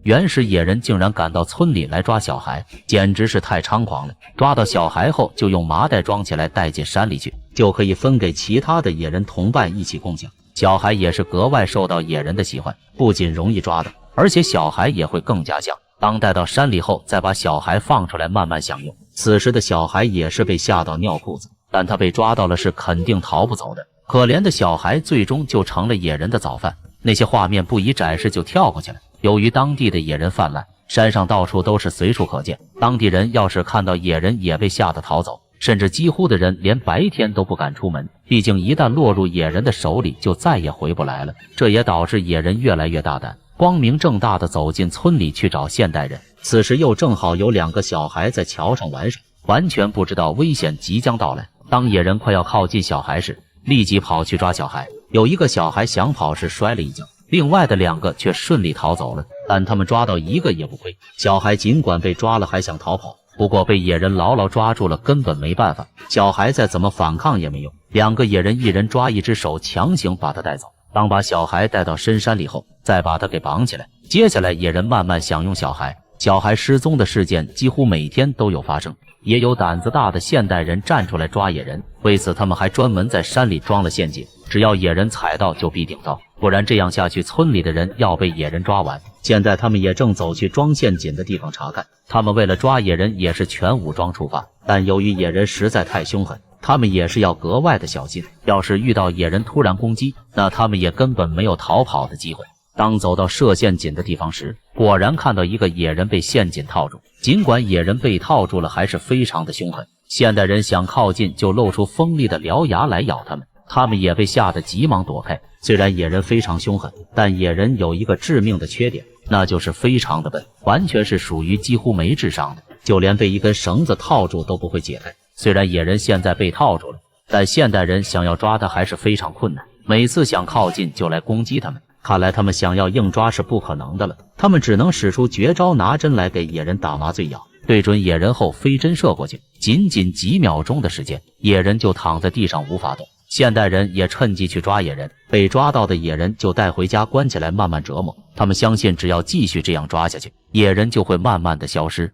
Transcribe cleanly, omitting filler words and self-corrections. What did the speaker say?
原始野人竟然赶到村里来抓小孩，简直是太猖狂了。抓到小孩后，就用麻袋装起来带进山里去，就可以分给其他的野人同伴一起共享。小孩也是格外受到野人的喜欢，不仅容易抓到，而且小孩也会更加香。当带到山里后，再把小孩放出来慢慢享用。此时的小孩也是被吓到尿裤子，但他被抓到了是肯定逃不走的。可怜的小孩最终就成了野人的早饭。那些画面不宜展示就跳过去了。由于当地的野人泛滥，山上到处都是，随处可见。当地人要是看到野人也被吓得逃走，甚至几乎的人连白天都不敢出门，毕竟一旦落入野人的手里就再也回不来了。这也导致野人越来越大胆，光明正大的走进村里去找现代人。此时又正好有2个小孩在桥上玩耍，完全不知道危险即将到来。当野人快要靠近小孩时，立即跑去抓小孩。有一个小孩想跑时摔了一跤，另外的2个却顺利逃走了，但他们抓到1个也不亏。小孩尽管被抓了还想逃跑，不过被野人牢牢抓住了，根本没办法。小孩再怎么反抗也没用，2个野人一人抓1只手，强行把他带走。当把小孩带到深山里后，再把他给绑起来。接下来野人慢慢享用小孩。小孩失踪的事件几乎每天都有发生，也有胆子大的现代人站出来抓野人。为此他们还专门在山里装了陷阱，只要野人踩到就必顶到，不然这样下去村里的人要被野人抓完。现在他们也正走去装陷阱的地方查看。他们为了抓野人也是全武装出发，但由于野人实在太凶狠，他们也是要格外的小心。要是遇到野人突然攻击，那他们也根本没有逃跑的机会。当走到设陷阱的地方时，果然看到一个野人被陷阱套住。尽管野人被套住了，还是非常的凶狠。现代人想靠近就露出锋利的獠牙来咬他们，他们也被吓得急忙躲开。虽然野人非常凶狠，但野人有一个致命的缺点，那就是非常的笨，完全是属于几乎没智商的，就连被一根绳子套住都不会解开。虽然野人现在被套住了，但现代人想要抓他还是非常困难，每次想靠近就来攻击他们。看来他们想要硬抓是不可能的了，他们只能使出绝招，拿针来给野人打麻醉药，对准野人后飞针射过去。仅仅几秒钟的时间，野人就躺在地上无法动。现代人也趁机去抓野人，被抓到的野人就带回家关起来慢慢折磨。他们相信只要继续这样抓下去，野人就会慢慢的消失。